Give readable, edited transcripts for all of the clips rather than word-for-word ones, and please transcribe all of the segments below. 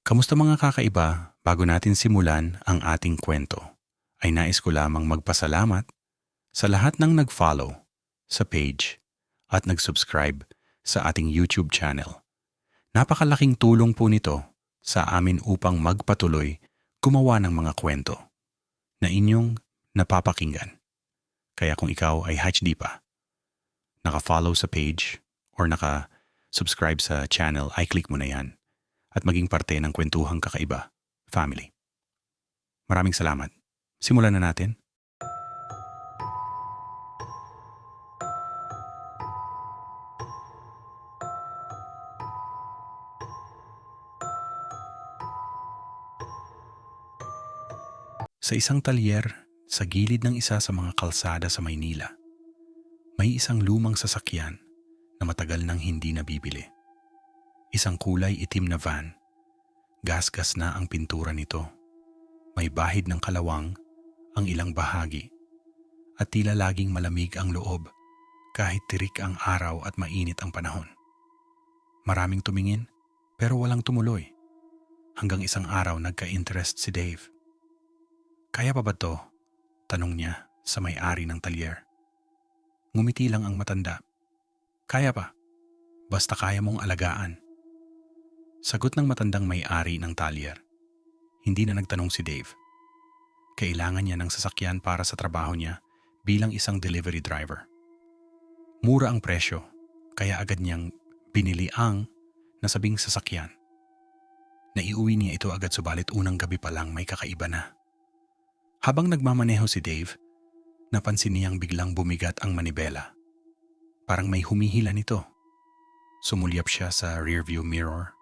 Kamusta mga kakaiba? Bago natin simulan ang ating kwento, ay nais ko lamang magpasalamat sa lahat ng nag-follow sa page at nag-subscribe sa ating YouTube channel. Napakalaking tulong po nito sa amin upang magpatuloy gumawa ng mga kwento na inyong napapakinggan. Kaya kung ikaw ay HD pa, naka-follow sa page or naka-subscribe sa channel, ay click mo na yan at maging parte ng Kwentuhang Kakaiba family. Maraming salamat. Simulan na natin. Sa isang talyer, sa gilid ng isa sa mga kalsada sa Maynila, may isang lumang sasakyan na matagal nang hindi nabibili. Isang kulay itim na van. Gasgas na ang pintura nito. May bahid ng kalawang ang ilang bahagi at tila laging malamig ang loob kahit tirik ang araw at mainit ang panahon. Maraming tumingin pero walang tumuloy. Hanggang isang araw nagka-interest si Dave. Kaya pa ba to? Tanong niya sa may-ari ng talyer. Ngumiti lang ang matanda. Kaya pa. Basta kaya mong alagaan. Sagot ng matandang may-ari ng talyer. Hindi na nagtanong si Dave. Kailangan niya ng sasakyan para sa trabaho niya bilang isang delivery driver. Mura ang presyo, kaya agad niyang binili ang nasabing sasakyan. Naiuwi niya ito agad subalit unang gabi pa lang may kakaiba na. Habang nagmamaneho si Dave, napansin niyang biglang bumigat ang manibela. Parang may humihila nito. Sumulyap siya sa rearview mirror.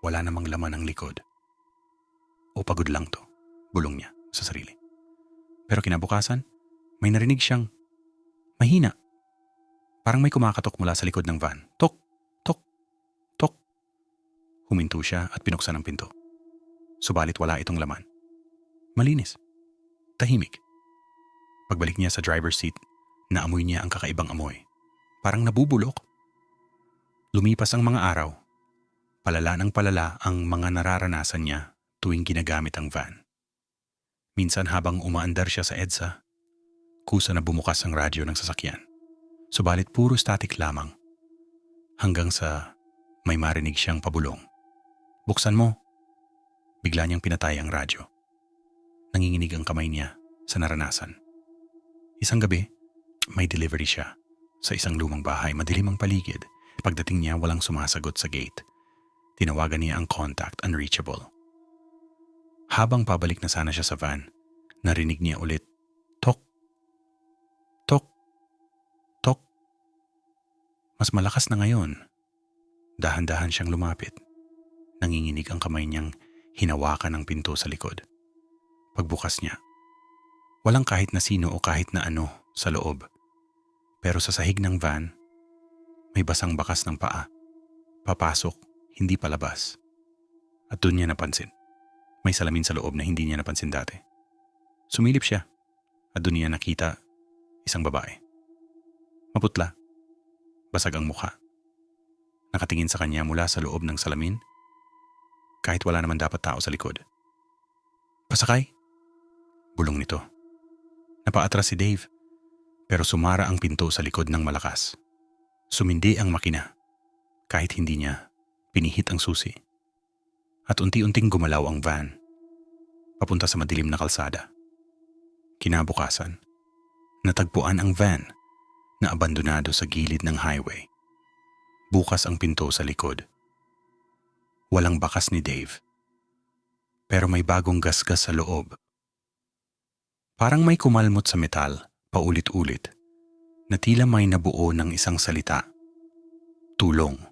Wala namang laman ang likod. O pagod lang to, bulong niya sa sarili. Pero kinabukasan, may narinig siyang mahina. Parang may kumakatok mula sa likod ng van. Tok, tok, tok. Huminto siya at pinuksan ang pinto. Subalit wala itong laman. Malinis. Tahimik. Pagbalik niya sa driver's seat, naamoy niya ang kakaibang amoy. Parang nabubulok. Lumipas ang mga araw. Palala ng palala ang mga nararanasan niya tuwing ginagamit ang van. Minsan habang umaandar siya sa EDSA, kusa na bumukas ang radyo ng sasakyan. Subalit puro static lamang. Hanggang sa may marinig siyang pabulong. Buksan mo. Bigla niyang pinatay ang radyo. Nanginginig ang kamay niya sa naranasan. Isang gabi, may delivery siya sa isang lumang bahay, madilim ang paligid. Pagdating niya, walang sumasagot sa gate. Tinawagan niya ang contact unreachable. Habang pabalik na sana siya sa van, narinig niya ulit, tok, tok, tok. Mas malakas na ngayon. Dahan-dahan siyang lumapit. Nanginginig ang kamay niyang hinawakan ng pinto sa likod. Pagbukas niya, walang kahit na sino o kahit na ano sa loob. Pero sa sahig ng van, may basang bakas ng paa. Papasok, hindi palabas. At doon niya napansin. May salamin sa loob na hindi niya napansin dati. Sumilip siya at doon niya nakita isang babae. Maputla. Basag ang mukha. Nakatingin sa kanya mula sa loob ng salamin kahit wala naman dapat tao sa likod. Pasakay? Bulong nito. Napaatras si Dave pero sumara ang pinto sa likod ng malakas. Sumindi ang makina kahit hindi niya pinihit ang susi. At unti-unting gumalaw ang van, papunta sa madilim na kalsada. Kinabukasan, natagpuan ang van na abandonado sa gilid ng highway. Bukas ang pinto sa likod. Walang bakas ni Dave, pero may bagong gasgas sa loob. Parang may kumalmot sa metal, paulit-ulit, na tila may nabuo ng isang salita. Tulong.